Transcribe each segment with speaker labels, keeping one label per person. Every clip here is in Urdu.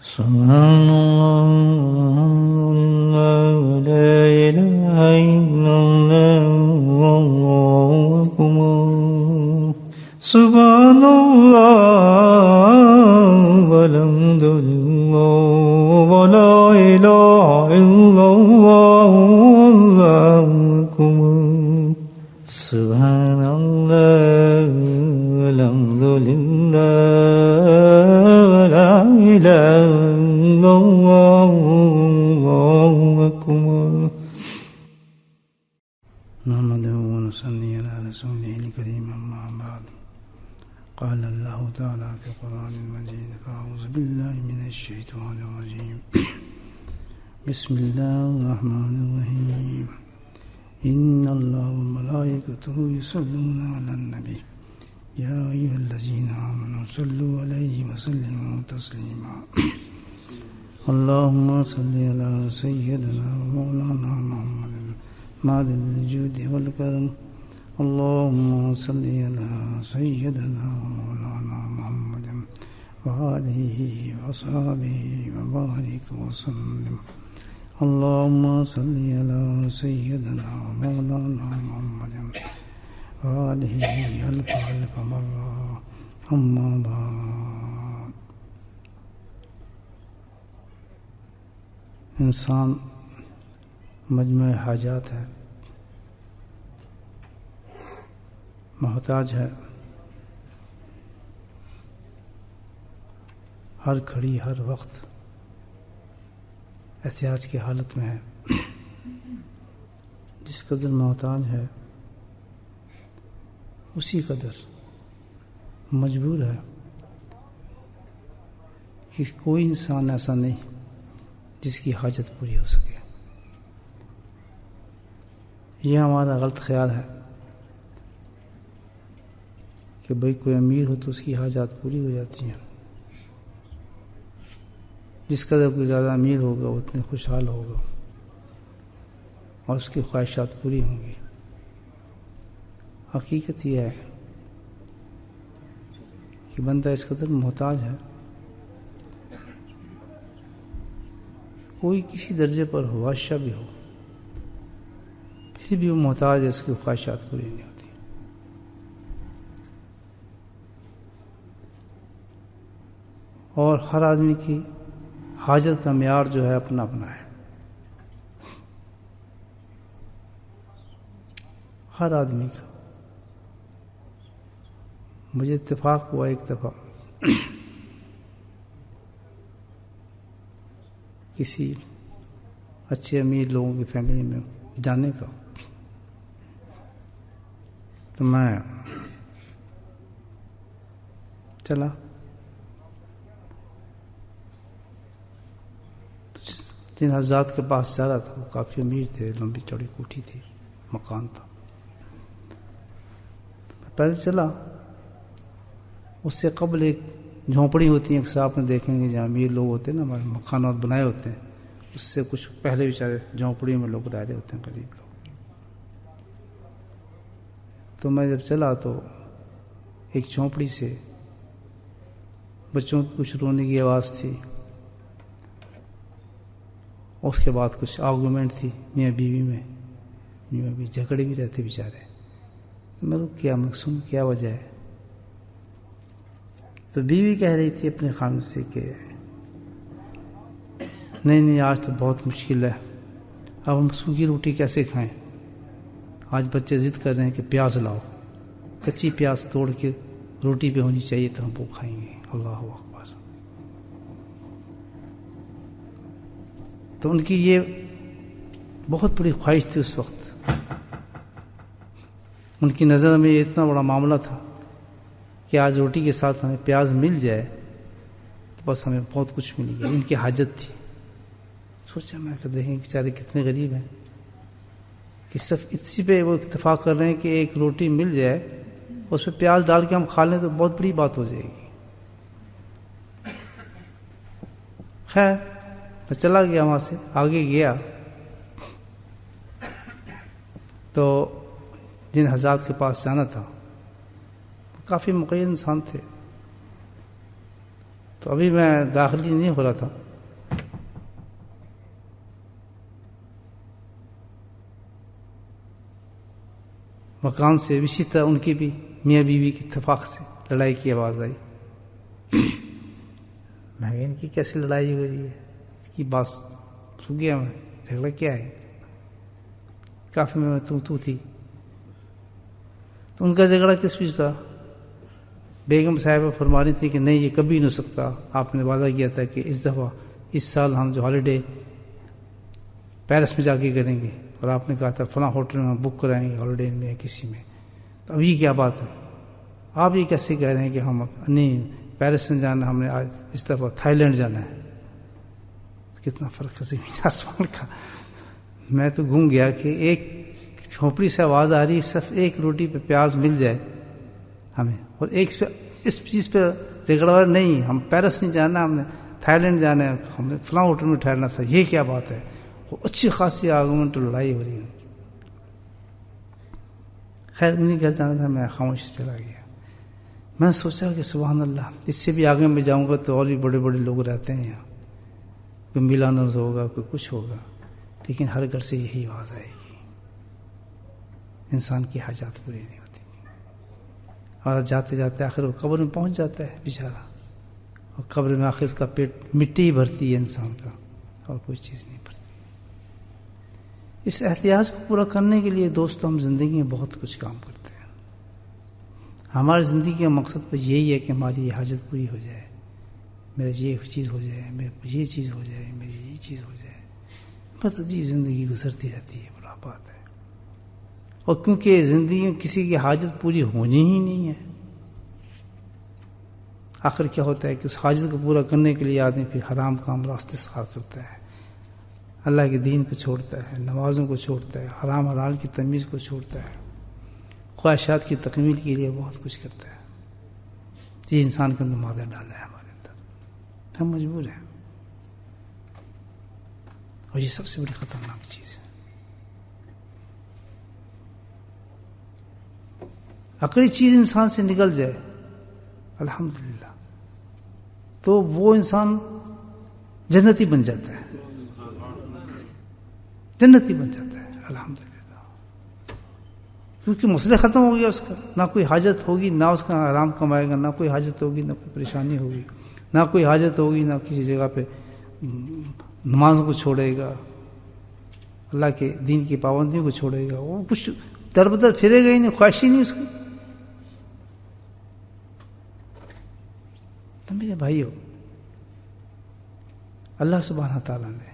Speaker 1: سبحان اللہ لا الہ الا اللہ واللہ اکبر سبحان اللہ والحمد للہ ولا الہ الا اللہ واللہ اکبر سبحان اللہ والحمد للہ ولا الہ الا اللہ واللہ اکبر نحمده ونصلي على رسوله الكريم أما بعد قال الله تعالى في القرآن المجيد فأعوذ بالله من الشيطان الرجيم بسم الله الرحمن الرحيم إن الله وملائكته يصلون على النبي يا أيها الذين آمنوا صلوا عليه وسلموا تسليما اللهم صل على سيدنا ومولانا محمد معدن الجود والكرم اللهم صل على سيدنا ومولانا محمد وآله وصحبه وبارك وسلم اللهم صل على سيدنا ومولانا محمد وآله ألف ألف مرة أما بعد انسان مجمع حاجات ہے، محتاج ہے، ہر گھڑی ہر وقت احتیاج کی حالت میں ہے۔ جس قدر محتاج ہے اسی قدر مجبور ہے کہ کوئی انسان ایسا نہیں جس کی حاجت پوری ہو سکے۔ یہ ہمارا غلط خیال ہے کہ بھئی کوئی امیر ہو تو اس کی حاجات پوری ہو جاتی ہیں، جس قدر کوئی زیادہ امیر ہوگا وہ اتنے خوشحال ہوگا اور اس کی خواہشات پوری ہوں گی۔ حقیقت یہ ہے کہ بندہ اس قدر محتاج ہے، کوئی کسی درجے پر ہو، بادشاہ بھی ہو، پھر بھی وہ محتاج ہے، اس کی خواہشات پوری نہیں ہوتی۔ اور ہر آدمی کی حاجت کا معیار جو ہے اپنا اپنا ہے۔ ہر آدمی کا۔ مجھے اتفاق ہوا ایک دفعہ کسی اچھے امیر لوگوں کی فیملی میں جانے کا، تو میں چلا، جن حضرات کے پاس جا رہا تھا وہ کافی امیر تھے، لمبی چوڑی کوٹھی تھی، مکان تھا۔ میں پیدل چلا، اس سے قبل ایک جھونپڑی ہوتی ہیں، اکثر آپ نے دیکھیں گے جہاں امیر لوگ ہوتے ہیں نا، ہمارے مکانات بنائے ہوتے ہیں، اس سے کچھ پہلے بیچارے جھونپڑیوں میں لوگ رہ رہے ہوتے ہیں، غریب لوگ۔ تو میں جب چلا تو ایک جھونپڑی سے بچوں کی کچھ رونے کی آواز تھی، اس کے بعد کچھ آرگومنٹ تھی میاں بیوی میں، میاں بیوی جھگڑے بھی رہتے بیچارے۔ میں رک کیا، میں سن کیا وجہ ہے؟ تو بیوی کہہ رہی تھی اپنے خاوند سے کہ نہیں آج تو بہت مشکل ہے، اب ہم سوکھی روٹی کیسے کھائیں؟ آج بچے ضد کر رہے ہیں کہ پیاز لاؤ، کچی پیاز توڑ کے روٹی پہ ہونی چاہیے تو ہم وہ کھائیں گے۔ اللہ اکبر۔ تو ان کی یہ بہت بڑی خواہش تھی اس وقت، ان کی نظر میں یہ اتنا بڑا معاملہ تھا کہ آج روٹی کے ساتھ ہمیں پیاز مل جائے تو بس ہمیں بہت کچھ مل گیا۔ ان کی حاجت تھی۔ سوچا میں کہ دیکھیں بیچارے کتنے غریب ہیں کہ صرف اسی پہ وہ اتفاق کر رہے ہیں کہ ایک روٹی مل جائے، اس پہ پیاز ڈال کے ہم کھا لیں تو بہت بڑی بات ہو جائے گی۔ خیر میں چلا گیا، وہاں سے آگے گیا تو جن حضرات کے پاس جانا تھا وہ کافی مقیم انسان تھے، تو ابھی میں داخلی نہیں ہو رہا تھا، مکان سے اسی طرح ان کی بھی میاں بیوی کی اتفاق سے لڑائی کی آواز آئی. میں ان کی کیسے لڑائی ہو رہی ہے، اس کی بات سن گیا میں، جھگڑا کیا ہے، کافی میں تو تھی. تو ان کا جھگڑا کس پہ تھا؟ بیگم صاحبہ فرما رہی تھی کہ نہیں یہ کبھی نہیں ہو سکتا، آپ نے وعدہ کیا تھا کہ اس دفعہ اس سال ہم جو ہالیڈے پیرس میں جا کے کریں گے، اور آپ نے کہا تھا فلاں ہوٹل میں بک کرائیں گے ہالیڈے میں کسی میں. تو اب یہ کیا بات ہے، آپ یہ کیسے کہہ رہے ہیں کہ ہم نہیں پیرس میں جانا، ہم نے آج اس دفعہ تھائی لینڈ جانا ہے. کتنا فرق ہے زمین آسمان کا. میں تو گھوم گیا کہ ایک جھونپڑی سے آواز آ رہی، صرف ایک روٹی پہ پیاز مل جائے ہمیں، اور ایک اس چیز پہ جھگڑا نہیں، ہم پیرس نہیں جانا، ہم نے تھائی لینڈ جانا ہے، ہم نے فلاں ہوٹل میں ٹھہرنا تھا. یہ کیا بات ہے؟ وہ اچھی خاصی آرگومنٹ لڑائی ہو رہی ہے. خیر انہیں گھر جانا تھا، میں خاموش چلا گیا. میں سوچا کہ سبحان اللہ، اس سے بھی آگے میں جاؤں گا تو اور بھی بڑے بڑے لوگ رہتے ہیں یہاں، کوئی میلانرز ہوگا، کوئی کچھ ہوگا، لیکن ہر گھر سے یہی آواز آئے گی، انسان کی حاجات پوری نہیں ہوتی. اور جاتے جاتے آخر وہ قبر میں پہنچ جاتا ہے بیچارہ، اور قبر میں آخر اس کا پیٹ مٹی ہی بھرتی ہے انسان کا، اور کوئی چیز نہیں بھرتی. اس احتیاج کو پورا کرنے کے لیے دوستو ہم زندگی میں بہت کچھ کام کرتے ہیں. ہماری زندگی کا مقصد بس یہی ہے کہ ہماری یہ حاجت پوری ہو جائے، میرا یہ چیز ہو جائے، میرے یہ چیز ہو جائے، میری یہ چیز ہو جائے. بس عجیب زندگی گزرتی رہتی ہے، بڑا بات ہے. اور کیونکہ زندگی میں کسی کی حاجت پوری ہونی ہی نہیں ہے، آخر کیا ہوتا ہے کہ اس حاجت کو پورا کرنے کے لیے آدمی پھر حرام کام راستے اختیار کرتا ہے، اللہ کے دین کو چھوڑتا ہے، نمازوں کو چھوڑتا ہے، حرام حلال کی تمیز کو چھوڑتا ہے، خواہشات کی تکمیل کے لیے بہت کچھ کرتا ہے. یہ انسان کے اندر مادہ ڈالا ہے ہمارے اندر، ہم مجبور ہیں، اور یہ سب سے بڑی خطرناک چیز ہے. عقلی چیز انسان سے نکل جائے الحمدللہ تو وہ انسان جنتی بن جاتا ہے، جنتی بن جاتا ہے الحمدللہ، کیونکہ مسئلہ ختم ہو گیا اس کا. نہ کوئی حاجت ہوگی، نہ اس کا آرام کمائے گا، نہ کوئی حاجت ہوگی، نہ کوئی پریشانی ہوگی، نہ کوئی حاجت ہوگی، نہ کسی جگہ پہ نمازوں کو چھوڑے گا، اللہ کے دین کی پابندیوں کو چھوڑے گا، وہ کچھ در بدر پھرے گا ہی نہیں، خواہش ہی نہیں اس کی. تو میرے بھائیو، اللہ سبحانہ تعالیٰ نے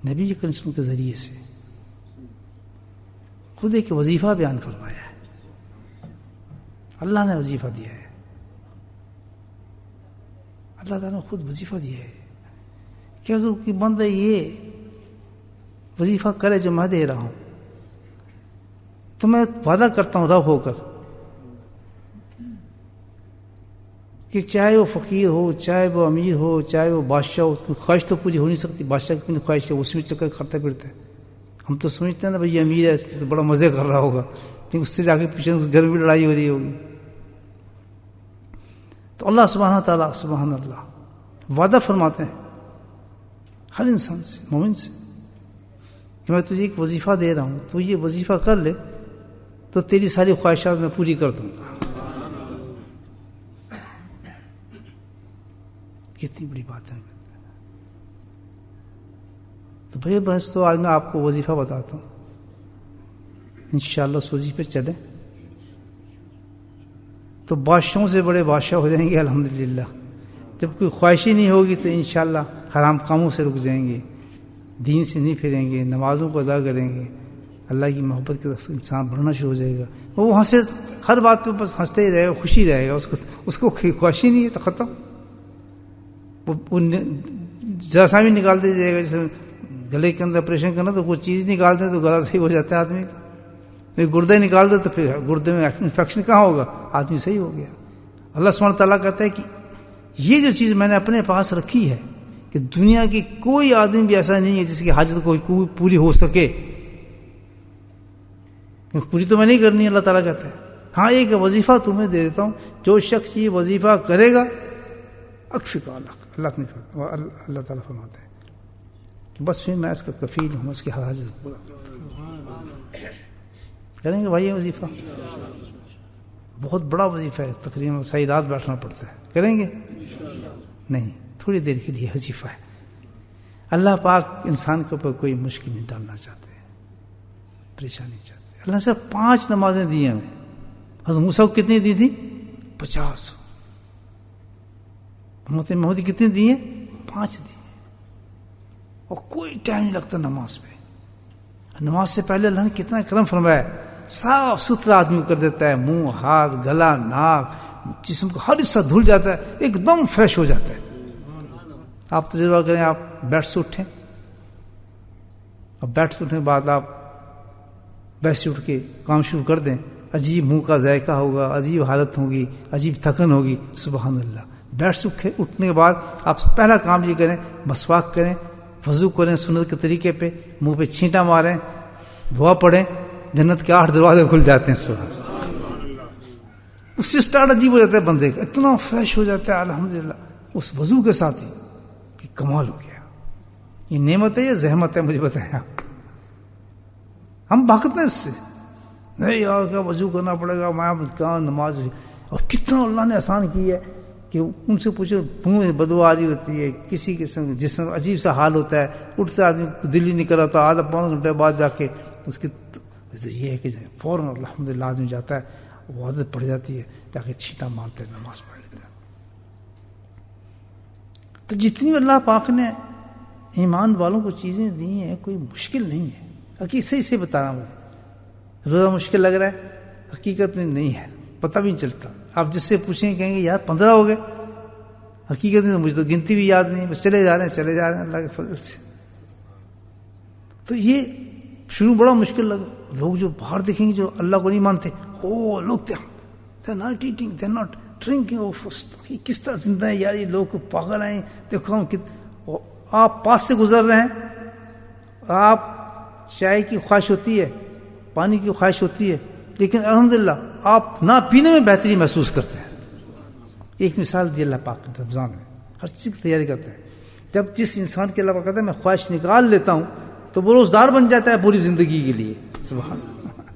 Speaker 1: نبی کریم صلی اللہ علیہ وسلم کے ذریعے سے خود ایک وظیفہ بیان فرمایا ہے. اللہ نے وظیفہ دیا ہے، اللہ تعالیٰ نے خود وظیفہ دیا ہے کہ اگر کوئی بندہ یہ وظیفہ کرے جو میں دے رہا ہوں تو میں وعدہ کرتا ہوں رب ہو کر کہ چاہے وہ فقیر ہو، چاہے وہ امیر ہو، چاہے وہ بادشاہ ہو، کوئی خواہش تو پوری ہو نہیں سکتی. بادشاہ کی اپنی خواہش ہے، اس میں چکر کرتا پھرتا ہے. ہم تو سمجھتے ہیں نا بھائی یہ امیر ہے، اس کی تو بڑا مزے کر رہا ہوگا، لیکن اس سے جا کے پیچھے اس گھر میں لڑائی ہو رہی ہوگی. تو اللہ سبحانہ تعالیٰ سبحان اللہ وعدہ فرماتے ہیں ہر انسان سے، مومن سے، کہ میں تجھے ایک وظیفہ دے رہا ہوں، تو یہ وظیفہ کر لے تو تیری ساری خواہشات میں پوری کر دوں گا. کتنی بڑی بات ہے. تو بھائی بس تو آج میں آپ کو وظیفہ بتاتا ہوں، انشاءاللہ اس وظیفے چلیں تو بادشاہوں سے بڑے بادشاہ ہو جائیں گے الحمدللہ. جب کوئی خواہش ہی نہیں ہوگی تو انشاءاللہ حرام کاموں سے رک جائیں گے، دین سے نہیں پھریں گے، نمازوں کو ادا کریں گے، اللہ کی محبت کی طرف انسان بڑھنا شروع ہو جائے گا. وہ وہاں سے ہر بات پہ بس ہنستے ہی رہے گا، خوشی رہے گا، اس کو خواہش ہی نہیں ہے تو ختم. وہ ذرا سا بھی نکال دیا جائے گا، جیسے گلے کے اندر آپریشن کرنا تو کوئی چیز نکال دیں تو گلا صحیح ہو جاتا ہے آدمی کا. گردے نکال دے تو پھر گردے میں انفیکشن کہاں ہوگا، آدمی صحیح ہو گیا. اللہ سبحانہ تعالیٰ کہتا ہے کہ یہ جو چیز میں نے اپنے پاس رکھی ہے کہ دنیا کی کوئی آدمی بھی ایسا نہیں ہے جس کی حاجت کوئی پوری ہو سکے. پوری تو میں نہیں کرنی، اللہ تعالیٰ کہتا ہے. ہاں ایک وظیفہ تمہیں دے دیتا ہوں، جو شخص یہ وظیفہ کرے گا اکفک اللہ اللہ تعالیٰ فرماتے ہیں کہ بس پھر میں اس کا کفیل ہوں، اس کی ہر حاجت پورا کریں گے. بھائی وظیفہ بہت بڑا وظیفہ ہے، تقریباً صحیح رات بیٹھنا پڑتا ہے. کریں گے؟ نہیں، تھوڑی دیر کے لیے وظیفہ ہے. اللہ پاک انسان کے اوپر کوئی مشکل نہیں ڈالنا چاہتے، پریشانی چاہتے. اللہ سے 5 نمازیں دی ہیں ہمیں. حضرت موسیٰ کو کتنی دی تھی؟ 50. محمد کتنے دیے؟ 5 دیے. اور کوئی ٹائم نہیں لگتا نماز پہ. نماز سے پہلے اللہ نے کتنا کرم فرمایا ہے، صاف ستھرا آدمی کر دیتا ہے، منہ، ہاتھ، گلا، ناک، جسم کا ہر حصہ دھل جاتا ہے، ایک دم فریش ہو جاتا ہے. آپ تجربہ کریں، آپ بیٹھ سے اٹھیں، اب بیٹھ سے اٹھنے کے بعد آپ بیٹھ سے اٹھ کے کام شروع کر دیں، عجیب منہ کا ذائقہ ہوگا، عجیب حالت ہوگی، عجیب تھکن ہوگی. سبحان اللہ. بیٹھ سے اٹھنے کے بعد آپ پہلا کام یہ کریں، مسواک کریں، وضو کریں سنت کے طریقے پہ، منہ پہ چھینٹا ماریں، دعا پڑھیں، جنت کے 8 دروازے کھل جاتے ہیں. سبحان اللہ. اس سے اسٹارٹ عجیب ہو جاتا ہے بندے کا، اتنا فریش ہو جاتا ہے الحمدللہ اس وضو کے ساتھ ہی کہ کمال ہو گیا. یہ نعمت ہے یا زحمت ہے؟ مجھے بتائیں آپ. ہم بھاگتے ہیں اس سے، نہیں یار کیا وضو کرنا پڑے گا، میں کہاں نماز. اور کتنا اللہ نے آسان کی ہے کہ ان سے پوچھو، منہ میں بدبو آ رہی ہوتی ہے، کسی قسم جسم عجیب سا حال ہوتا ہے، اٹھتے آدمی کو دل ہی نہیں کر رہا تھا، آدھا 5 گھنٹے بعد جا کے اس کی یہ ہے کہ فوراً الحمدللہ آدمی جاتا ہے، وہ عادت پڑ جاتی ہے، جا کے چھینٹا مارتے ہیں، نماز پڑھ لیتے ہیں. تو جتنی اللہ پاک نے ایمان والوں کو چیزیں دی ہیں کوئی مشکل نہیں ہے. حقیقت صحیح سے بتا رہا ہوں، روزہ مشکل لگ رہا ہے، حقیقت میں نہیں ہے، پتہ بھی نہیں چلتا. آپ جس سے پوچھیں کہیں گے یار 15 ہو گئے، حقیقت میں مجھے تو گنتی بھی یاد نہیں، بس چلے جا رہے ہیں اللہ کے فضل سے. تو یہ شروع بڑا مشکل لگا. لوگ جو باہر دیکھیں گے جو اللہ کو نہیں مانتے، او لوگ they're not eating, they're not drinking. کس طرح زندہ ہے یار یہ لوگ، پاگل ہیں. دیکھو ہم آپ پاس سے گزر رہے ہیں، آپ چائے کی خواہش ہوتی ہے، پانی کی خواہش ہوتی ہے، لیکن الحمدللہ آپ نہ پینے میں بہتری محسوس کرتے ہیں. ایک مثال دی اللہ پاک نے رمضان میں، ہر چیز کی تیاری کرتے ہیں. جب جس انسان کے اللہ کہتا ہے میں خواہش نکال لیتا ہوں تو وہ روزدار بن جاتا ہے پوری زندگی کے لیے. سبحان اللہ.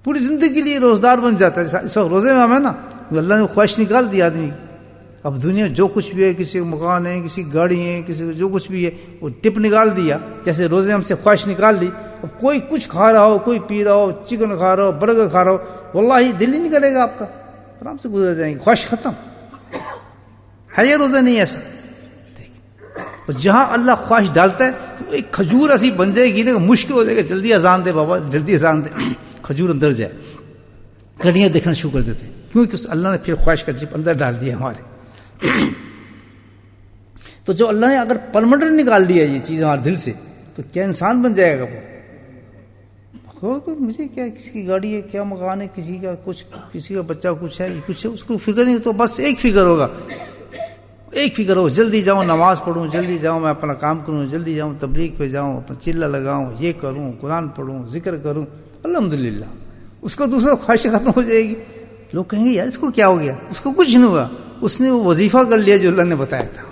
Speaker 1: پوری زندگی کے لیے روزدار بن جاتا ہے. اس وقت روزے میں ہم ہے نا، اللہ نے خواہش نکال دی آدمی. اب دنیا جو کچھ بھی ہے، کسی کو مکان ہے، کسی کی گاڑی ہے، کسی کو جو کچھ بھی ہے، وہ ٹپ نکال دیا. جیسے روزے ہم سے خواہش نکال لی. اب کوئی کچھ کھا رہا ہو، کوئی پی رہا ہو، چکن کھا رہا ہو، برگر کھا رہا ہو، واللہ دل ہی نہیں کرے گا آپ کا، آرام سے گزر جائیں گے، خواہش ختم. ہے یہ روزہ نہیں ایسا؟ دیکھ، جہاں اللہ خواہش ڈالتا ہے تو ایک کھجور ایسی بن جائے گی نا، مشکل ہو جائے گا. جلدی اذان دے بابا، جلدی اذان دے، کھجور اندر جائے. گھڑیاں دیکھنا شروع کر دیتے ہیں، کیونکہ اللہ نے پھر خواہش کا جب اندر ڈال دیا ہمارے. تو جو اللہ نے اگر پرماننٹ نکال دیا یہ چیز ہمارے دل سے، تو کیا انسان بن جائے گا وہ؟ مجھے کیا کسی کی گاڑی ہے، کیا مکان ہے، کسی کا کچھ، کسی کا بچہ کچھ ہے، کچھ ہے، اس کو فکر نہیں. تو بس ایک فکر ہوگا، ایک فکر ہو، جلدی جاؤں نماز پڑھوں، جلدی جاؤں میں اپنا کام کروں، جلدی جاؤں تبلیغ پہ جاؤں، اپنا چلہ لگاؤں، یہ کروں، قرآن پڑھوں، ذکر کروں. الحمدللہ اس کو دوسرا خواہش ختم ہو جائے گی. لوگ کہیں گے یار اس کو کیا ہو گیا؟ اس کو کچھ نہیں ہوا، اس نے وہ وظیفہ کر لیا جو اللہ نے بتایا تھا.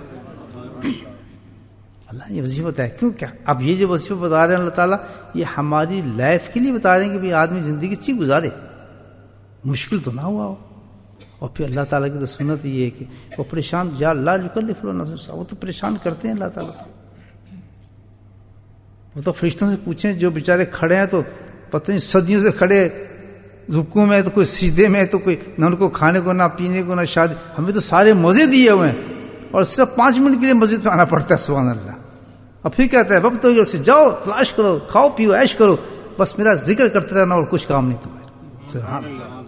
Speaker 1: اللہ نے یہ وظیفہ بتایا. کیوں؟ کیا اب یہ جو وظیفہ بتا رہے ہیں اللہ تعالیٰ، یہ ہماری لائف کے لیے بتا رہے ہیں کہ بھئی آدمی زندگی اچھی گزارے، مشکل تو نہ ہوا ہو. اور پھر اللہ تعالیٰ کی تو سنت یہ ہے کہ وہ پریشان، یا لا یکلف نفسا، وہ تو پریشان کرتے ہیں اللہ تعالیٰ. وہ تو فرشتوں سے پوچھیں جو بیچارے کھڑے ہیں، تو پتہ نہیں صدیوں سے کھڑے، رکوع میں تو کوئی سجدے میں، تو کوئی نہ ان کو کھانے کو، نہ پینے کو، نہ شادی. ہمیں تو سارے مزے دیے ہوئے ہیں اور صرف 5 منٹ کے لیے مسجد میں آنا پڑتا ہے. سبحان اللہ. اور پھر کہتا ہے وقت تو سے جاؤ، تلاش کرو، کھاؤ پیو، عیش کرو، بس میرا ذکر کرتے رہنا اور کچھ کام نہیں تمہیں. سبحان اللہ.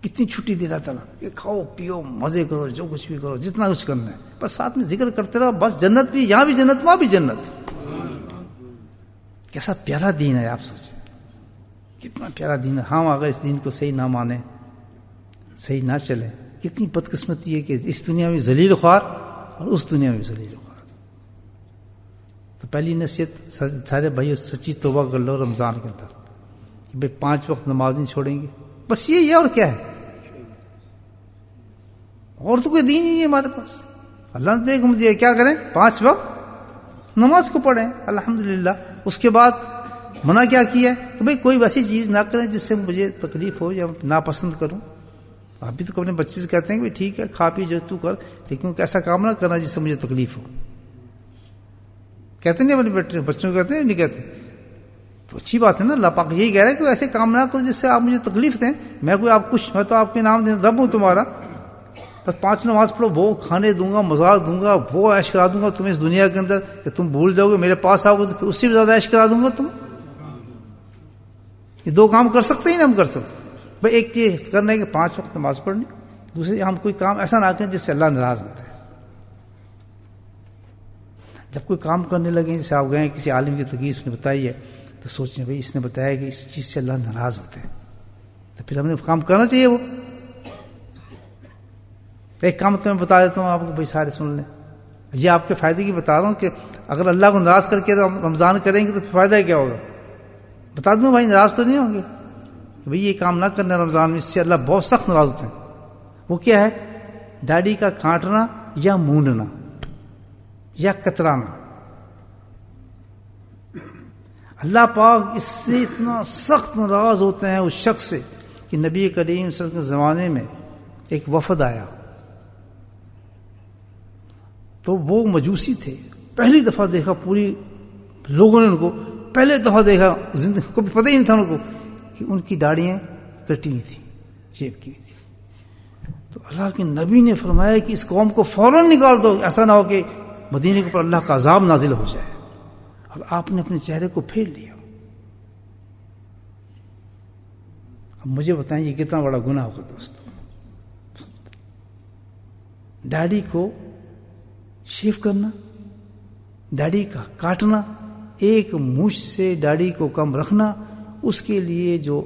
Speaker 1: کتنی چھٹی دے رہا تعالیٰ کہ کھاؤ پیو، مزے کرو، جو کچھ بھی کرو، جتنا کچھ کرنا ہے، بس ساتھ میں ذکر کرتے رہو. بس جنت بھی، یہاں بھی جنت، وہاں بھی جنت. کیسا پیارا دین ہے، آپ سوچیں کتنا پیارا دین ہے. ہم اگر اس دین کو صحیح نہ مانیں، صحیح نہ چلیں، کتنی بدقسمتی ہے کہ اس دنیا میں ذلیل خوار اور اس دنیا میں بھی ذلیل خوار. تو پہلی نصیحت سارے بھائیو، سچی توبہ کر لو رمضان کے اندر کہ بھائی 5 وقت نماز نہیں چھوڑیں گے. بس یہ اور کیا ہے؟ اور تو کوئی دین ہی نہیں ہے ہمارے پاس. اللہ نے حکم دیا کیا کریں؟ 5 وقت نماز کو پڑھیں الحمدللہ. اس کے بعد منع کیا کیا ہے کہ بھئی کوئی ویسی چیز نہ کریں جس سے مجھے تکلیف ہو یا ناپسند کروں. آپ بھی تو اپنے بچے سے کہتے ہیں کہ ٹھیک ہے کھا پی جو تو کر، لیکن ایسا کام نہ کرنا جس سے مجھے تکلیف ہو. کہتے نہیں اپنے بچوں کو کہتے ہیں نہیں کہتے؟ تو اچھی بات ہے نا. اللہ پاک یہی کہہ رہا ہے کہ ایسے کام نہ کرو جس سے آپ مجھے تکلیف دیں. میں تو آپ کے نام رب ہوں تمہارا. بس 5 نماز پڑھو، وہ کھانے دوں گا، مزاج دوں گا، وہ عیش کرا دوں گا تمہیں اس دنیا کے اندر کہ تم بھول جاؤ گے. میرے پاس آؤ گے تو پھر اس سے بھی زیادہ عیش کرا دوں گا تم. یہ 2 کام کر سکتے ہی نا ہم کر سکتے. بھائی ایک چیز کرنا ہے کہ 5 وقت نماز پڑھنی، دوسرے ہم کوئی کام ایسا نہ کریں جس سے اللہ ناراض ہوتا ہے. جب کوئی کام کرنے لگے جیسے آپ گئے کسی عالم کی تقریر اس نے بتائی ہے تو سوچیں بھائی اس نے بتایا کہ اس چیز سے اللہ ناراض ہوتے ہیں تو پھر ہم نے کام کرنا چاہیے. وہ ایک کام تو میں بتا دیتا ہوں آپ کو، بھائی سارے سن لیں. یہ آپ کے فائدے کی بتا رہا ہوں کہ اگر اللہ کو ناراض کر کے رمضان کریں گے تو فائدہ کیا ہوگا؟ بتا دوں بھائی ناراض تو نہیں ہوں گے کہ بھائی یہ کام نہ کرنا رمضان میں، اس سے اللہ بہت سخت ناراض ہوتے ہیں. وہ کیا ہے؟ داڑھی کا کاٹنا یا مونڈنا یا کترانا. اللہ پاک اس سے اتنا سخت ناراض ہوتے ہیں اس شخص سے کہ نبی کریم صلی اللہ علیہ وسلم کے زمانے میں ایک وفد آیا تو وہ مجوسی تھے. پہلی دفعہ دیکھا پوری لوگوں نے ان کو، پہلے دفعہ دیکھا زندگی کو پتہ ہی نہیں تھا ان کو کہ ان کی داڑھیاں کٹی ہوئی تھیں، شیپ کی ہوئی تھی. تو اللہ کے نبی نے فرمایا کہ اس قوم کو فوراً نکال دو، ایسا نہ ہو کہ مدینے کے اوپر اللہ کا عذاب نازل ہو جائے. اور آپ نے اپنے چہرے کو پھیر لیا. اب مجھے بتائیں یہ کتنا بڑا گناہ ہوگا دوستو. داڑھی کو شیو کرنا، داڑھی کا کاٹنا، ایک مچھ سے داڑھی کو کم رکھنا، اس کے لیے جو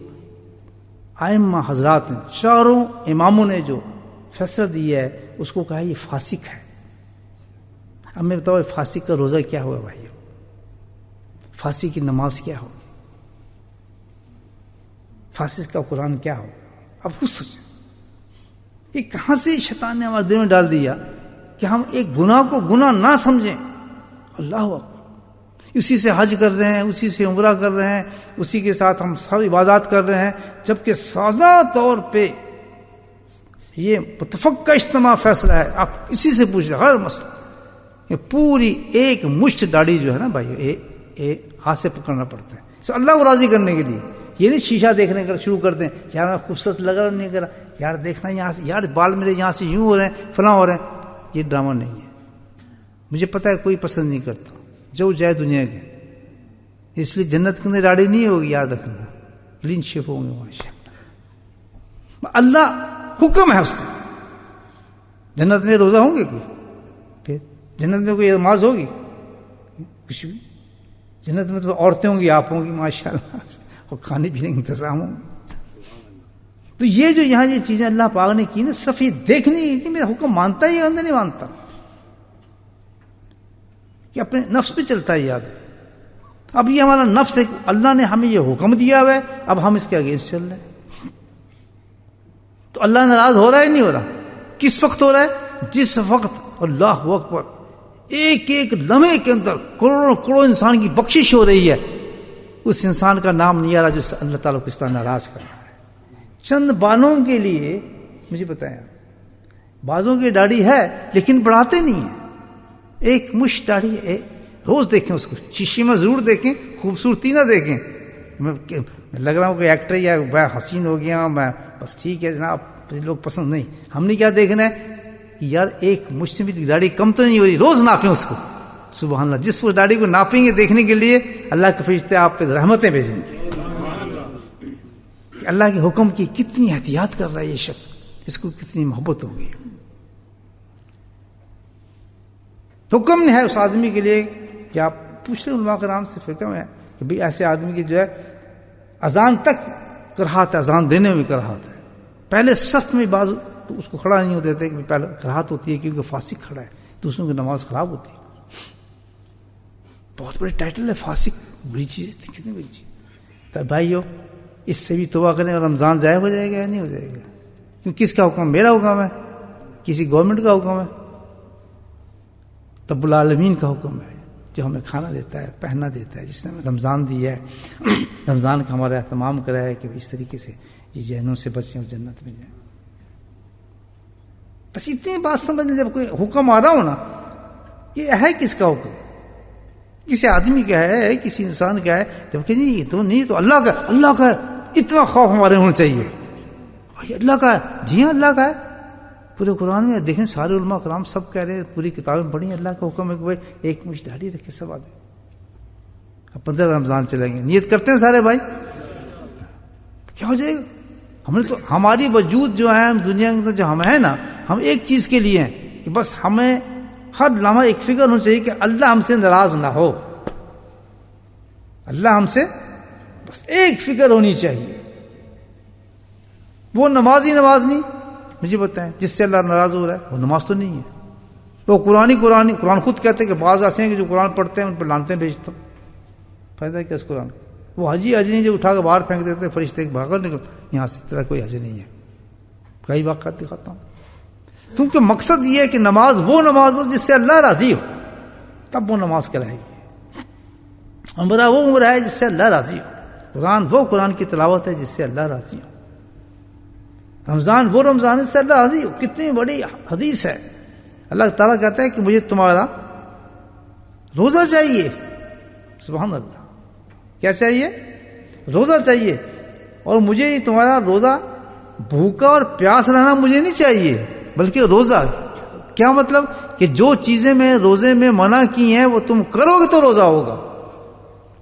Speaker 1: ائمہ حضرات نے، چاروں اماموں نے جو فیصلہ دیا ہے اس کو کہا یہ فاسق ہے. اب میں بتاؤ فاسق کا روزہ کیا ہوگا بھائی؟ فاسق کی نماز کیا ہوگی؟ فاسق کا قرآن کیا ہوگا؟ اب خود سوچیں یہ کہاں سے شیطان نے ہمارے دل میں ڈال دیا کہ ہم ایک گناہ کو گناہ نہ سمجھیں. اللہ اکبر. اسی سے حج کر رہے ہیں، اسی سے عمرہ کر رہے ہیں، اسی کے ساتھ ہم سب عبادات کر رہے ہیں، جبکہ سازا طور پہ یہ متفق کا اجتماع فیصلہ ہے. آپ اسی سے پوچھ رہے ہر مسئلہ. یہ پوری ایک مشت داڑھی جو ہے نا بھائی ہاتھ سے پکڑنا پڑتا ہے اللہ کو راضی کرنے کے لیے. یہ نہیں شیشہ دیکھنے کا شروع کرتے ہیں یار میں خوبصورت لگ رہا نہیں کرا، یار دیکھنا یہاں سے، یار بال میرے یہاں سے یوں ہو رہے ہیں، فلاں ہو رہے ہیں. یہ ڈرامہ نہیں ہے. مجھے پتہ ہے کوئی پسند نہیں کرتا جو جائے دنیا کے، اس لیے جنت کے اندر داڑھی نہیں ہوگی، یاد رکھنا کلین شیف ہوں گے ماشاءاللہ. اللہ حکم ہے اس کا. جنت میں روزہ ہوں گے کوئی؟ پھر جنت میں کوئی نماز ہوگی؟ کچھ بھی. جنت میں تو عورتیں ہوں گی، آپ ہوں گی ماشاءاللہ، اور کھانے پینے کا انتظام ہوں گے. تو یہ جو یہاں یہ چیزیں اللہ پاک نے کی نا، سفید دیکھنی کہ میرا حکم مانتا ہے یا اندر نہیں مانتا، کہ اپنے نفس پہ چلتا ہے. یاد ہے اب یہ ہمارا نفس ہے، اللہ نے ہمیں یہ حکم دیا ہوا ہے، اب ہم اس کے اگینسٹ چل رہے ہیں. تو اللہ ناراض ہو رہا ہے نہیں ہو رہا؟ کس وقت ہو رہا ہے؟ جس وقت اللہ اکبر ایک ایک لمحے کے اندر کروڑوں کروڑوں انسان کی بخشش ہو رہی ہے، اس انسان کا نام نہیں آ رہا جو اللہ تعالیٰ کو اس طرح ناراض کر رہا ہے. چند بالوں کے لیے مجھے بتائیں، بازوں کی داڑھی ہے لیکن بڑھاتے نہیں ہیں. ایک مشت داڑھی ہے، روز دیکھیں اس کو، شیشے میں ضرور دیکھیں، خوبصورتی نہ دیکھیں. میں لگ رہا ہوں کہ ایکٹر یا میں حسین ہو گیا میں بس ٹھیک ہے جناب، لوگ پسند نہیں. ہم نے کیا دیکھنا ہے کہ یار ایک مشت میں داڑھی کم تو نہیں ہو رہی، روز ناپیں اس کو. سبحان اللہ. جس وہ داڑھی کو ناپیں گے دیکھنے کے لیے اللہ کے فرشتے آپ پہ رحمتیں بھیجیں گے کہ اللہ کے حکم کی کتنی احتیاط کر رہا ہے یہ شخص، اس کو کتنی محبت ہوگی. حکم ہے اس آدمی کے لیے کہ آپ پوچھ لیں علماء کرام سے، حکم ہے کہ بھئی ایسے آدمی کی جو ہے اذان تک کراہت ہے، اذان دینے میں کراہت ہے. پہلے صف میں بعض تو اس کو کھڑا نہیں ہوتے تھے کہ پہلے کراہت ہوتی ہے کیونکہ فاسق کھڑا ہے، دوسروں کی نماز خراب ہوتی ہے. بہت بڑے ٹائٹل ہے فاسق، بڑی چیز، کتنی بڑی چیز. تو بھائیو اس سے بھی توبہ کریں اور رمضان ضائع ہو جائے گا یا نہیں ہو جائے گا؟ کیوں کس کا حکم؟ میرا حکم ہے. کسی گورنمنٹ کا حکم ہے؟ رب العالمین کا حکم ہے جو ہمیں کھانا دیتا ہے، پہننا دیتا ہے، جس نے ہمیں رمضان دیا ہے، رمضان کا ہمارا اہتمام کرا ہے کہ اس طریقے سے یہ جہنم سے بچیں اور جنت میں جائیں۔ بس اتنی بات سمجھ لیں، جب کوئی حکم آ رہا ہو نا، یہ ہے کس کا حکم؟ کسی آدمی کا ہے، کسی انسان کا ہے؟ جب کہ نہیں تو نہیں، تو اللہ کا، اللہ کا ہے، اتنا خوف ہمارے ہونا چاہیے، بھائی اللہ کا ہے، جی ہاں اللہ کا ہے۔ پورے قرآن میں دیکھیں سارے علماء کرام سب کہہ رہے ہیں، پوری کتابیں پڑھی، اللہ کا حکم ہے کہ بھائی ایک مچھ داڑھی رکھے سب آدمی۔ اب 15 رمضان چلیں گے، نیت کرتے ہیں سارے بھائی، کیا ہو جائے گا؟ ہم نے تو ہماری وجود جو ہے دنیا کے اندر جو ہم ہیں نا، ہم ایک چیز کے لیے ہیں کہ بس ہمیں ہر لمحہ ایک فکر ہونی چاہیے کہ اللہ ہم سے ناراض نہ ہو، اللہ ہم سے بس ایک فکر ہونی چاہیے۔ وہ نماز ہی نماز نہیں، مجھے بتائیں جس سے اللہ ناراض ہو رہا ہے وہ نماز تو نہیں ہے۔ وہ قرآن خود کہتے ہیں کہ بعض ایسے ہیں کہ جو قرآن پڑھتے ہیں ان پر لعنتیں بھیجتا ہوں، فائدہ کیا اس قرآن؟ وہ حجی نہیں جو اٹھا کے باہر پھینک دیتے ہیں، فرشتے بھاگا نکل یہاں سے، تیرا کوئی حج نہیں ہے۔ کئی واقعات دکھاتا ہوں، کیونکہ مقصد یہ ہے کہ نماز وہ نماز ہو جس سے اللہ راضی ہو، تب وہ نماز کہلائے گی۔ عمرہ وہ عمرہ ہے جس سے اللہ راضی ہو، قرآن وہ قرآن کی تلاوت ہے جس سے اللہ راضی ہو، رمضان وہ رمضان ہے جس سے اللہ راضی ہو۔ کتنی بڑی حدیث ہے، اللہ تعالیٰ کہتا ہے کہ مجھے تمہارا روزہ چاہیے، سبحان اللہ، کیا چاہیے؟ روزہ چاہیے، اور مجھے تمہارا روزہ بھوکا اور پیاس رہنا مجھے نہیں چاہیے، بلکہ روزہ کیا مطلب کہ جو چیزیں میں روزے میں منع کی ہیں وہ تم کرو گے تو روزہ ہوگا۔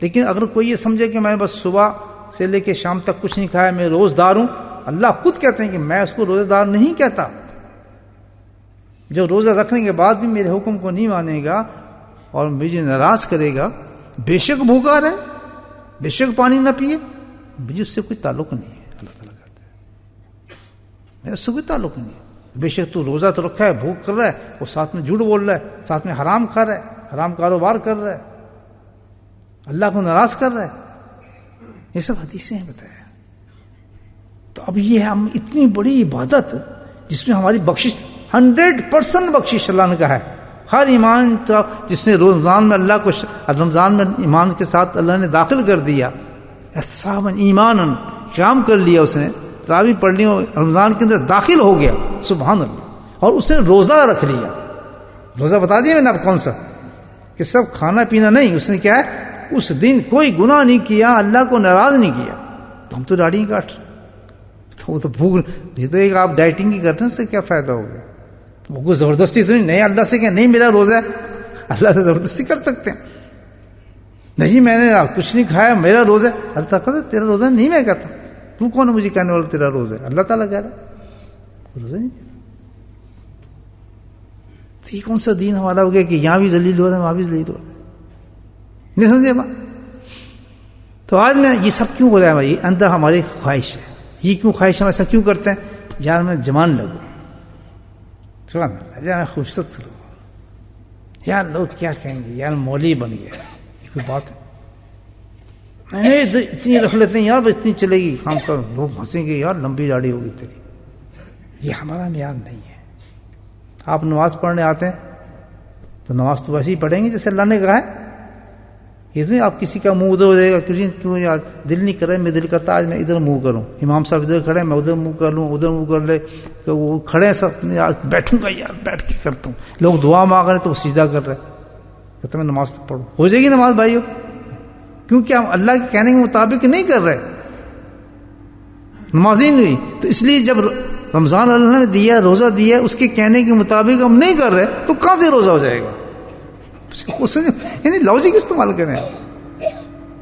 Speaker 1: لیکن اگر کوئی یہ سمجھے کہ میں بس صبح سے لے کے شام تک کچھ نہیں کھایا، میں روزہ دار ہوں، اللہ خود کہتے ہیں کہ میں اس کو روزہ دار نہیں کہتا۔ جو روزہ رکھنے کے بعد بھی میرے حکم کو نہیں مانے گا اور مجھے ناراض کرے گا، بے شک بھوکا رہے، بے شک پانی نہ پیے، مجھے اس سے کوئی تعلق نہیں ہے، اللہ تعالیٰ کہتے ہیں میرا اس سے کوئی تعلق نہیں ہے۔ بے شک تو روزہ تو رکھا ہے، بھوک کر رہا ہے، اور ساتھ میں جھوٹ بول رہا ہے، ساتھ میں حرام کھا رہا ہے، حرام کاروبار کر رہا ہے، اللہ کو ناراض کر رہا ہے، یہ سب حدیثیں ہیں بتایا۔ تو اب یہ ہم اتنی بڑی عبادت جس میں ہماری بخشش 100% بخشش اللہ نے کہا ہے، ہر ایمان جس نے رمضان میں اللہ کو رمضان میں ایمان کے ساتھ اللہ نے داخل کر دیا، احتساباً ایماناً قیام کر لیا، اس نے تراویح پڑھ لی، رمضان کے اندر داخل ہو گیا، سبحان اللہ، اور اس نے روزہ رکھ لیا۔ روزہ بتا دیا میں نے آپ کون سا، کہ سب کھانا پینا نہیں، اس نے کیا ہے اس دن کوئی گناہ نہیں کیا، اللہ کو ناراض نہیں کیا۔ تو ہم تو داڑھی کاٹ رہے، تو وہ تو بھوک، یہ تو ایک آپ ڈائٹنگ کی کرتے ہیں، اس سے کیا فائدہ ہوگا؟ وہ کوئی زبردستی تو نہیں اللہ سے کہ نہیں میرا روزہ ہے، اللہ سے زبردستی کر سکتے ہیں؟ نہیں میں نے کچھ نہیں کھایا میرا روزہ ہے، اللہ تعالیٰ تیرا روزہ نہیں، میں کہتا تو کون ہے مجھے کہنے والا تیرا روزہ ہے؟ اللہ تعالیٰ کہہ رہا روزہ نہیں دیا۔ تو یہ کون سا دین ہمارا ہو گیا کہ یہاں بھی ذلیل ہو رہے ہیں وہاں بھی ذلیل ہو رہے ہیں؟ نہیں سمجھے بات؟ تو آج میں یہ سب کیوں ہو رہا ہے بھائی؟ اندر ہماری خواہش ہے، یہ کیوں خواہش ہم ایسا کیوں کرتے ہیں؟ یار میں جوان لگوں، سبحان اللہ، یار میں خوبصورت لگوں، یار لوگ کیا کہیں گے، یار مولوی بن گیا، یہ کوئی بات ہے؟ اتنی رکھ لیتے ہیں یار، اتنی چلے گی کام کر، لوگ ہنسیں گے یار لمبی داڑھی ہوگی تیری، یہ ہمارا معیار نہیں ہے۔ آپ نماز پڑھنے آتے ہیں تو نماز تو ویسے ہی پڑھیں گے جیسے اللہ نے کہا ہے، اس میں آپ کسی کا منہ ادھر ہو جائے گا، کیوں یار دل نہیں کرے، میں دل کرتا آج میں ادھر منہ کروں، امام صاحب ادھر کھڑے میں ادھر منہ کر لوں، ادھر منہ کر لے، تو وہ کھڑے ہیں سب، بیٹھوں گا یار بیٹھ کے کرتا ہوں، لوگ دعا مانگ رہے ہیں تو وہ سجدہ کر رہے ہیں، کہتا میں نماز تو پڑھوں، ہو جائے گی نماز بھائیو؟ کیونکہ ہم اللہ کے کہنے کے مطابق نہیں کر رہے، نماز ہی نہیں ہوئی۔ تو اس لیے جب رمضان اللہ نے دیا، روزہ دیا، اس کے کہنے کے مطابق ہم نہیں کر رہے تو کہاں سے روزہ ہو جائے گا؟ یعنی لاجک استعمال کریں،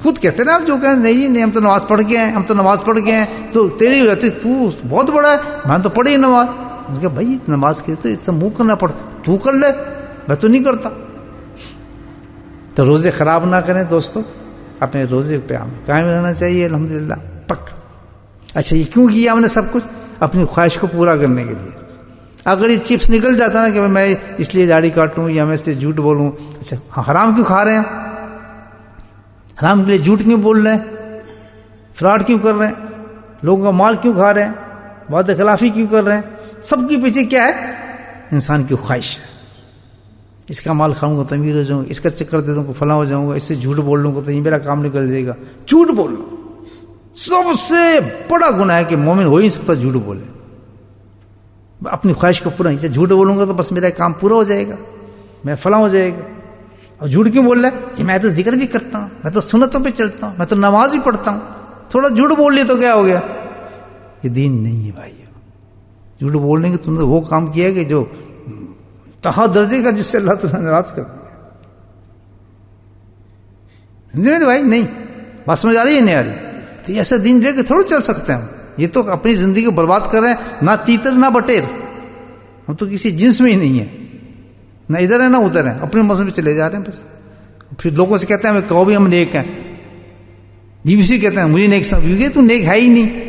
Speaker 1: خود کہتے ہیں آپ جو کہیں نہیں ہم تو نماز پڑھ گئے ہیں، ہم تو نماز پڑھ گئے ہیں، تو تیری رہتی تو بہت بڑا ہے، میں تو پڑھی نماز، اس کہ بھائی نماز کے تو اس منہ کرنا پڑ، تو کر لے، میں تو نہیں کرتا۔ تو روزے خراب نہ کریں دوستو، اپنے روزے پہ ہمیں قائم رہنا چاہیے، الحمدللہ پک۔ اچھا یہ کیوں کیا ہم نے سب کچھ؟ اپنی خواہش کو پورا کرنے کے لیے۔ اگر یہ چپس نکل جاتا نا کہ میں اس لیے داڑھی کاٹوں یا میں اس لیے جھوٹ بولوں، اچھا حرام کیوں کھا رہے ہیں؟ حرام کے لیے جھوٹ کیوں بول رہے ہیں؟ فراڈ کیوں کر رہے ہیں؟ لوگوں کا مال کیوں کھا رہے ہیں؟ وعدہ خلافی کیوں کر رہے ہیں؟ سب کے پیچھے کیا ہے؟ انسان کی خواہش ہے، اس کا مال کھاؤں گا تو امیر ہو جاؤں گا، اس کا چکر دے دوں گا فلاں ہو جاؤں گا، اس سے جھوٹ بول لوں گا تو یہ میرا کام نکل جائے گا۔ جھوٹ بولنا سب سے بڑا گناہ ہے کہ مومن ہو ہی نہیں سکتا جھوٹ بولے، اپنی خواہش کو پورا نہیں، جھوٹ بولوں گا تو بس میرا کام پورا ہو جائے گا، میں فلاں ہو جائے گا۔ اور جھوٹ کیوں بول رہا ہے؟ جی میں تو ذکر بھی کرتا ہوں، میں تو سنتوں پہ چلتا ہوں، میں تو نماز بھی پڑھتا ہوں، تھوڑا جھوٹ بول لیا تو کیا ہو گیا؟ یہ دین نہیں ہے بھائی۔ جھوٹ بولنے کے تم نے وہ کام کیا کہ جو تہا درجے کا، جس سے اللہ تعالیٰ ناراض کر دیا۔ سمجھے بھائی؟ نہیں بات سمجھ آ رہی ہے نہیں آ رہی؟ تو ایسا دین دے کے تھوڑا چل سکتے ہیں ہم، یہ تو اپنی زندگی کو برباد کر رہے ہیں، نہ تیتر نہ بٹیر، ہم تو کسی جنس میں ہی نہیں ہیں، نہ ادھر ہے نہ ادھر ہے، اپنے موسم پہ چلے جا رہے ہیں بس۔ پھر لوگوں سے کہتے ہیں ہمیں کہو بھی ہم نیک ہیں، بیوی سے کہتے ہیں مجھے نیک سمجھ، تو نیک ہے ہی نہیں،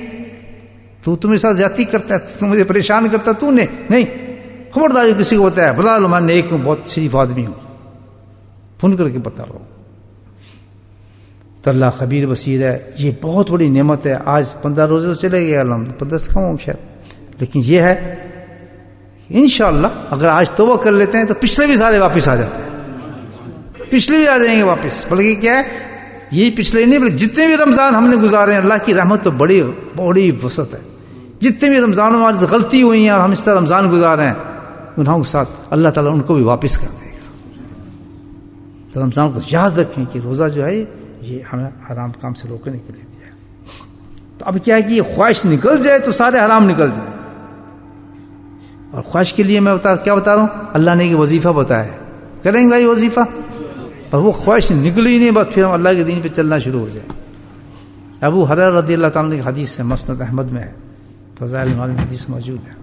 Speaker 1: تو میرے ساتھ زیادتی کرتا ہے، تو مجھے پریشان کرتا ہے، تو نہیں خبردار جو کسی کو بتایا بتا لو میں نیک ہوں، بہت شریف آدمی ہوں، فون کر کے بتا رہا ہوں۔ تو اللہ خبیر بصیر ہے، یہ بہت بڑی نعمت ہے۔ آج 15 روزے تو چلے گئے الحمد، 15 سے کم ہوں شاید، لیکن یہ ہے انشاءاللہ اگر آج توبہ کر لیتے ہیں تو پچھلے بھی سارے واپس آ جاتے ہیں، پچھلے بھی آ جائیں گے واپس۔ بلکہ کیا ہے، یہی پچھلے نہیں بلکہ جتنے بھی رمضان ہم نے گزارے ہیں، اللہ کی رحمت تو بڑی وسعت ہے، جتنے بھی رمضان میں ہماری غلطی ہوئی ہیں اور ہم اس طرح رمضان گزارے ہیں گناہوں کے ساتھ، اللہ تعالیٰ ان کو بھی واپس کر دے گا۔ تو رمضان کو یاد رکھیں کہ روزہ جو ہے یہ ہمیں حرام کام سے روکنے کے لیے دیا ہے۔ تو اب کیا ہے کہ یہ خواہش نکل جائے تو سارے حرام نکل جائیں، اور خواہش کے لیے میں کیا بتا رہا ہوں، اللہ نے ایک وظیفہ بتایا ہے، کریں گے بھائی وظیفہ، اور وہ خواہش نکلی نہیں، بس پھر ہم اللہ کے دین پہ چلنا شروع ہو جائیں۔ ابو حریرہ رضی اللہ تعالیٰ کی حدیث ہے، مسند احمد میں ہے، فضائل المال میں حدیث موجود ہے۔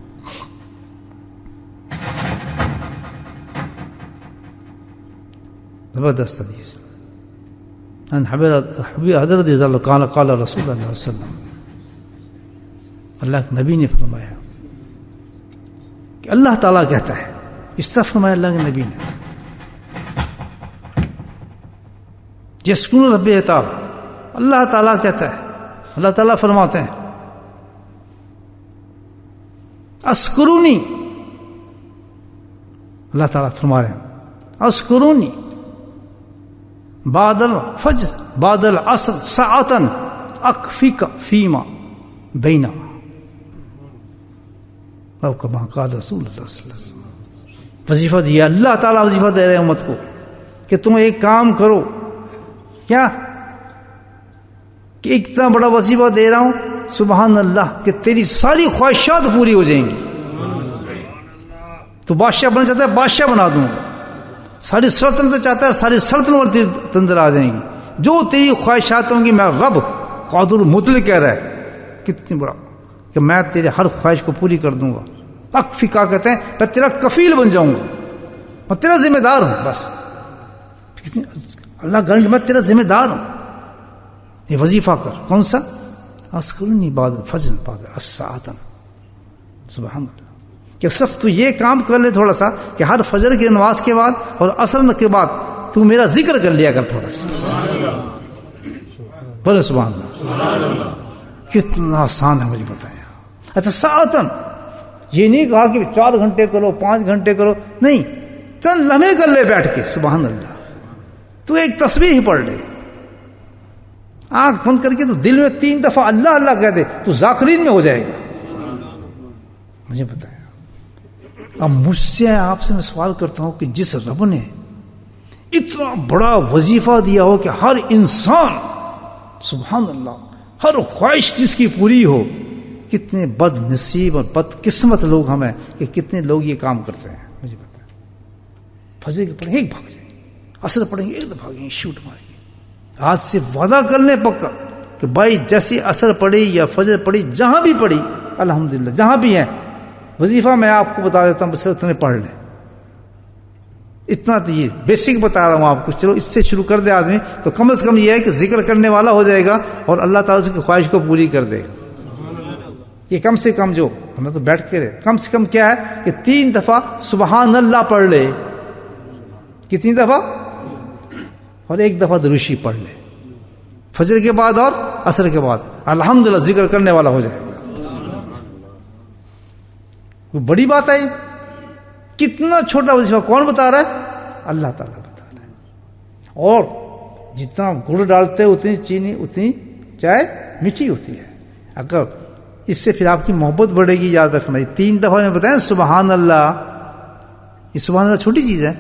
Speaker 1: زبردست حدیث حضرت رضی اللہ قال قال رسول اللہ صلی اللہ علیہ وسلم، اللہ کے نبی نے فرمایا کہ اللہ تعالیٰ کہتا ہے، اس طرح فرمایا اللہ کے نبی نے، یسکن رب تعالی، اللہ تعالیٰ کہتا ہے، اللہ تعالیٰ فرماتے ہیں اسکرونی، اللہ تعالیٰ فرما رہے ہیں اسکرونی بعد الفجر بعد العصر ساعتا اکفیک فیما بینا، او کما قال رسول اللہ صلی اللہ علیہ وسلم۔ وظیفہ دیا اللہ تعالیٰ، وظیفہ دے رہے امت کو کہ تم ایک کام کرو، کیا کہ ایک اتنا بڑا وظیفہ دے رہا ہوں سبحان اللہ کہ تیری ساری خواہشات پوری ہو جائیں گی۔ تو بادشاہ بننا چاہتا ہے بادشاہ بنا دوں گا، ساری سلطنت چاہتا ہے ساری سلطنت اندر آ جائیں گی، جو تیری خواہشات ہوں گی میں رب قادر مطلق کہہ رہا ہے کتنی بڑا کہ میں تیرے ہر خواہش کو پوری کر دوں گا۔ اکفیکا کہتے ہیں میں تیرا کفیل بن جاؤں گا، میں تیرا ذمہ دار ہوں، بس اللہ گارنٹی میں تیرا ذمہ دار ہوں، یہ وظیفہ کر۔ کون سا؟ اسکرنی بعد فجر بعد الساعتن، سبحان اللہ، کہ صرف تو یہ کام کر لے تھوڑا سا کہ ہر فجر کی نماز کے بعد اور عصر کے بعد تو میرا ذکر کر لیا کر تھوڑا سا، بولے سبحان اللہ، کتنا آسان ہے مجھے بتایا۔ اچھا ساعتن یہ نہیں کہا کہ 4 گھنٹے کرو 5 گھنٹے کرو، نہیں، چند لمحے کر لے بیٹھ کے، سبحان اللہ، تو ایک تسبیح ہی پڑھ لے، آنکھ بند کر کے تو دل میں 3 دفعہ اللہ اللہ کہہ دے تو ذاکرین میں ہو جائے گا، مجھے بتایا۔ اب مجھ سے آپ سے میں سوال کرتا ہوں کہ جس رب نے اتنا بڑا وظیفہ دیا ہو کہ ہر انسان سبحان اللہ ہر خواہش جس کی پوری ہو، کتنے بد نصیب اور بد قسمت لوگ ہم ہیں کہ کتنے لوگ یہ کام کرتے ہیں، مجھے پتا ہے۔ فجر کے پڑھیں گے ایک بھاگ جائیں گے، عصر پڑھیں گے ایک بھاگیں گے، شوٹ ماریں گے۔ آج سے وعدہ کر لیں پکا کہ بھائی جیسی عصر پڑھی یا فجر پڑھی جہاں بھی پڑھی الحمدللہ جہاں بھی ہیں، وظیفہ میں آپ کو بتا دیتا ہوں، بس اتنے پڑھ لیں، اتنا تو یہ بیسک بتا رہا ہوں آپ کو، چلو اس سے شروع کر دے آدمی تو کم از کم یہ ہے کہ ذکر کرنے والا ہو جائے گا اور اللہ تعالیٰ اس کی خواہش کو پوری کر دے گا۔ یہ کم سے کم جو ہمیں تو بیٹھ کے رہے، کم سے کم کیا ہے کہ 3 دفعہ سبحان اللہ پڑھ لے، کتنی دفعہ، اور 1 دفعہ دروشی پڑھ لے فجر کے بعد اور عصر کے بعد، الحمدللہ ذکر کرنے والا ہو جائے گا۔ کوئی بڑی بات ہے کتنا چھوٹا وظیفہ کون بتا رہا ہے؟ اللہ تعالیٰ بتا رہا ہے. اور جتنا گڑ ڈالتے اتنی چینی اتنی چائے میٹھی ہوتی ہے. اگر اس سے پھر آپ کی محبت بڑھے گی. یاد رکھنا 3 دفعہ میں بتایا سبحان اللہ. یہ سبحان اللہ چھوٹی چیز ہے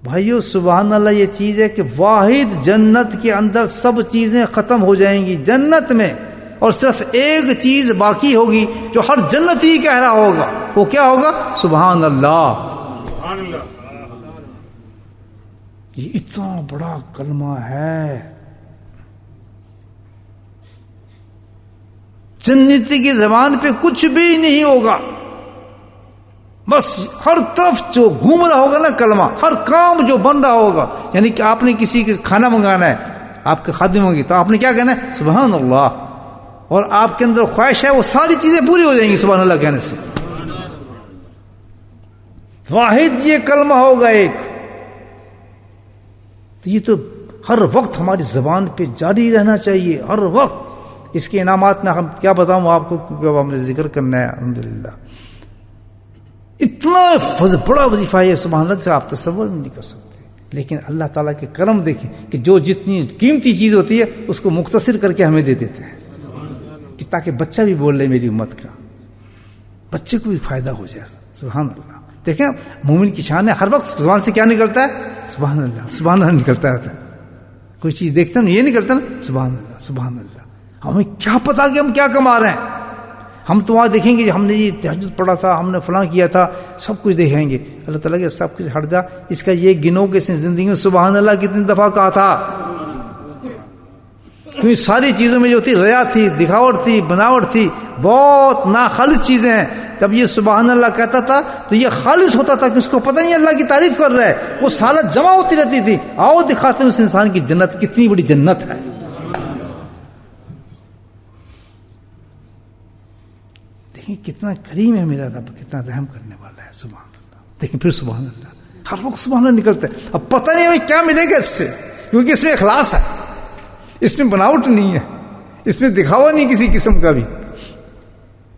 Speaker 1: بھائیو. سبحان اللہ یہ چیز ہے کہ واحد جنت کے اندر سب چیزیں ختم ہو جائیں گی جنت میں, اور صرف ایک چیز باقی ہوگی جو ہر جنتی کہہ رہا ہوگا. وہ کیا ہوگا؟ سبحان اللہ. یہ اتنا بڑا کلمہ ہے. جنتی کی زبان پہ کچھ بھی نہیں ہوگا, بس ہر طرف جو گھوم رہا ہوگا نا کلمہ, ہر کام جو بن رہا ہوگا. یعنی کہ آپ نے کسی کے کھانا منگانا ہے, آپ کے خادم ہوگی, تو آپ نے کیا کہنا ہے؟ سبحان اللہ. اور آپ کے اندر خواہش ہے وہ ساری چیزیں پوری ہو جائیں گی سبحان اللہ کہنے سے. واحد یہ کلمہ ہوگا ایک. تو یہ تو ہر وقت ہماری زبان پہ جاری رہنا چاہیے, ہر وقت. اس کے انعامات میں ہم کیا بتاؤں آپ کو, کیونکہ ہم نے ذکر کرنا ہے. الحمدللہ اتنا بڑا وظیفہ ہے سبحان اللہ سے آپ تصور نہیں کر سکتے. لیکن اللہ تعالیٰ کے کرم دیکھیں کہ جو جتنی قیمتی چیز ہوتی ہے اس کو مختصر کر کے ہمیں دے دیتے ہیں, کہ تاکہ بچہ بھی بول لے میری امت کا, بچے کو بھی فائدہ ہو جائے. سبحان اللہ. دیکھیں مومن کی شان ہے, ہر وقت زبان سے کیا نکلتا ہے؟ سبحان اللہ سبحان اللہ نکلتا رہتا ہے. کوئی چیز دیکھتے ہیں یہ نکلتا نا سبحان اللہ سبحان اللہ. ہمیں کیا پتا کہ ہم کیا کما رہے ہیں. ہم تو وہاں دیکھیں گے ہم نے یہ تہجد پڑھا تھا, ہم نے فلاں کیا تھا, سب کچھ دیکھیں گے. اللہ تعالیٰ کے سب کچھ ہٹ جا, اس کا یہ گنو کہ زندگی میں سبحان اللہ کتنی دفعہ کہا تھا. کیونکہ ساری چیزوں میں جو تھی ریا تھی, دکھاوٹ تھی, بناوٹ تھی, بہت ناخالص چیزیں ہیں. جب یہ سبحان اللہ کہتا تھا تو یہ خالص ہوتا تھا کہ اس کو پتہ نہیں اللہ کی تعریف کر رہا ہے. وہ سالت جمع ہوتی رہتی تھی. آؤ دکھاتے ہیں اس انسان کی جنت کتنی بڑی جنت ہے. دیکھیں کتنا کریم ہے میرا رب, کتنا رحم کرنے والا ہے. سبحان اللہ. دیکھیں پھر سبحان اللہ ہر وقت سبحان اللہ نکلتا ہے. اب پتہ نہیں ہمیں کیا ملے گا اس سے, کیونکہ اس میں اخلاص ہے, اس میں بناوٹ نہیں ہے, اس میں دکھاوا نہیں کسی قسم کا بھی.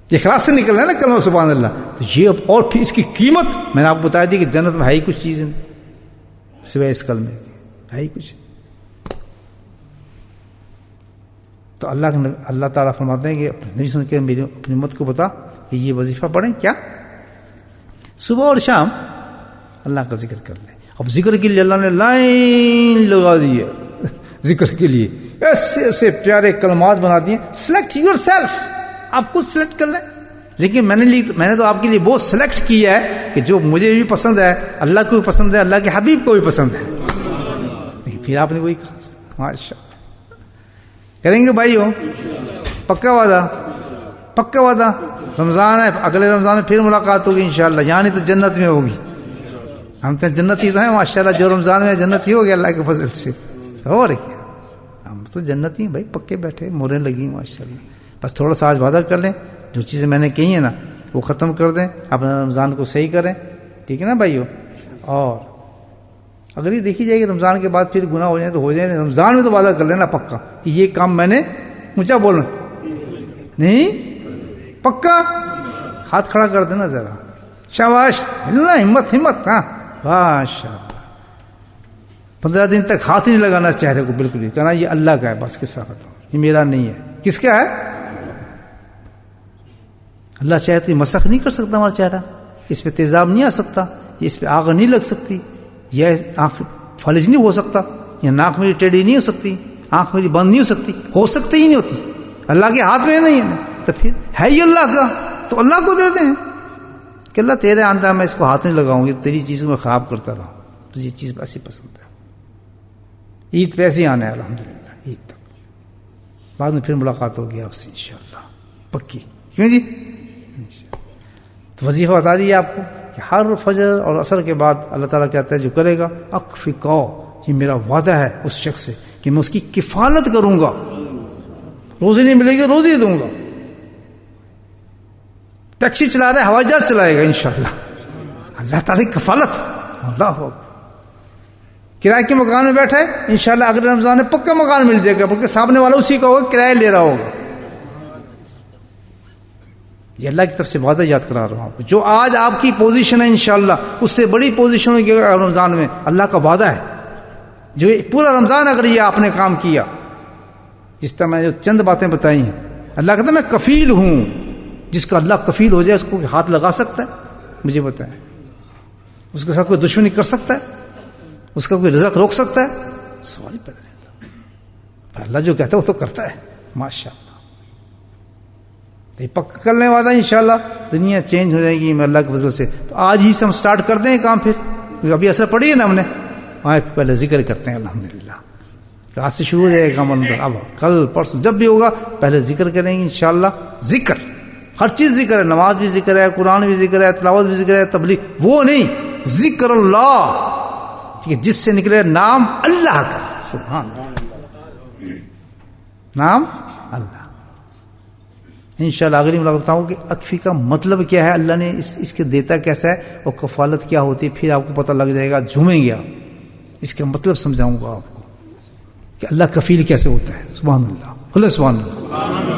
Speaker 1: یہ اخلاص سے نکل رہا ہے نا کلمہ سبحان اللہ. تو یہ اب اور پھر اس کی قیمت میں نے آپ کو بتا دی کہ جنت میں ہے ہی کچھ چیز نہیں سوائے اس کلمے کی, ہے ہی کچھ. تو اللہ تعالیٰ فرماتے ہیں کہ نبی سن کے میری اپنی امت کو بتا کہ یہ وظیفہ پڑھیں کیا صبح اور شام اللہ کا ذکر کر لیں. اب ذکر کے لیے اللہ نے لائن لگا دی ہے, ذکر کے لیے ایسے ایسے پیارے کلمات بنا دیے. سلیکٹ یور سیلف, آپ خود سلیکٹ کر لیں. لیکن میں نے تو آپ کے لیے وہ سلیکٹ کیا ہے کہ جو مجھے بھی پسند ہے, اللہ کو بھی پسند ہے, اللہ کے حبیب کو بھی پسند ہے. پھر آپ نے وہی کہا. ماشاء اللہ کریں گے بھائیو, پکا وعدہ, پکا وعدہ. رمضان ہے, اگلے رمضان میں پھر ملاقات ہوگی انشاءاللہ. یعنی تو جنت میں ہوگی. ہم تو جنتی تو ہیں ماشاءاللہ, جو رمضان میں جنتی ہو گیا اللہ کے فضل سے. اور کیا, ہم تو جنتی ہیں بھائی, پکے بیٹھے, موریں لگی ماشاءاللہ. بس تھوڑا سا آج وعدہ کر لیں, جو چیزیں میں نے کہی ہیں نا وہ ختم کر دیں, اپنا رمضان کو صحیح کریں. ٹھیک ہے نا بھائیو. اور اگر یہ دیکھی جائے کہ رمضان کے بعد پھر گناہ ہو جائیں تو ہو جائیں, رمضان میں تو وعدہ کر لینا پکا کہ یہ کام میں نے اونچا بولنا نہیں, پکا. ہاتھ کھڑا کر دینا ذرا, شاباش, ہمت ہمت. ہاں ماشاء اللہ. 15 دن تک ہاتھ نہیں لگانا چہرے کو بالکل بھی, کہنا یہ اللہ کا ہے بس. کس کا بتاؤ, یہ میرا نہیں ہے. کس کا ہے؟ اللہ چاہے تو مسخ نہیں کر سکتا ہمارا چہرہ, اس پہ تیزاب نہیں آ سکتا, اس پہ آگ نہیں لگ سکتی, یہ آنکھ فلج نہیں ہو سکتا, یا ناک میری ٹیڑھی نہیں ہو سکتی, آنکھ میری بند نہیں ہو سکتی, ہو سکتی ہی نہیں ہوتی. اللہ کے ہاتھ میں نہیں ہے. تو پھر ہے ہی اللہ کا, تو اللہ کو دے دیں کہ اللہ تیرے آندہ میں اس کو ہاتھ نہیں لگاؤں گی, تیری چیزوں میں خراب کرتا رہا, تجھے چیز ایسی پسند ہے. عید پہ ایسے ہی آنا ہے الحمدللہ, عید تک. بعد میں پھر ملاقات ہوگی آپ سے انشاءاللہ پکی. کیوں جی؟ تو وظیفہ بتا دیے آپ کو کہ ہر فجر اور عصر کے بعد اللہ تعالیٰ کہتا ہے جو کرے گا اکفکو, یہ میرا وعدہ ہے اس شخص سے کہ میں اس کی کفالت کروں گا. روزی نہیں ملے گی, روزی دوں گا. ٹیکسی چلا رہا ہے, ہوائی جہاز چلائے گا انشاءاللہ, اللہ تعالیٰ کی کفالت. اللہ ہو. کرائے کے مکان میں بیٹھا ہے, انشاءاللہ اگلے رمضان میں پکا مکان مل جائے گا, بلکہ سامنے والا اسی کا ہوگا, کرایہ لے رہا ہوگا. یہ اللہ کی طرف سے وعدہ یاد کرا رہا ہوں آپ کو. جو آج آپ کی پوزیشن ہے انشاءاللہ اس سے بڑی پوزیشن ہوگی رمضان میں. اللہ کا وعدہ ہے. جو پورا رمضان اگر یہ آپ نے کام کیا، جس طرح میں جو چند باتیں بتائی ہیں، اللہ کہتا ہے میں کفیل ہوں. جس کا اللہ کفیل ہو جائے اس کو ہاتھ لگا سکتا ہے؟ مجھے بتائیں. اس کے ساتھ کوئی دشمنی کر سکتا ہے؟ اس کا کوئی رزق روک سکتا ہے؟ سوال ہی پیدا نہیں ہوتا. اللہ جو کہتا ہے وہ تو کرتا ہے. ماشاء اللہ. پکا کرنے والا انشاءاللہ دنیا چینج ہو جائے گی میں اللہ کے فضل سے. تو آج ہی سے ہم سٹارٹ کر دیں کام. پھر کیونکہ ابھی اثر پڑی ہے نا ہم نے. پہلے ذکر کرتے ہیں الحمدللہ. آج سے شروع ہو جائے گا کام. اب کل پرسوں جب بھی ہوگا پہلے ذکر کریں گے انشاءاللہ. ذکر ہر چیز ذکر ہے. نماز بھی ذکر ہے، قرآن بھی ذکر ہے، تلاوت بھی ذکر ہے، تبلیغ وہ نہیں، ذکر اللہ جس سے نکلے نام اللہ کا. سبحان اللہ. نام اللہ. انشاءاللہ اگلی ملاقات بتاؤں کہ اکفی کا مطلب کیا ہے، اللہ نے اس کے دیتا کیسا ہے، اور کفالت کیا ہوتی ہے. پھر آپ کو پتہ لگ جائے گا. جھومیں گے آپ. اس کا مطلب سمجھاؤں گا آپ کو کہ اللہ کفیل کیسے ہوتا ہے. سبحان اللہ. سبحان اللہ.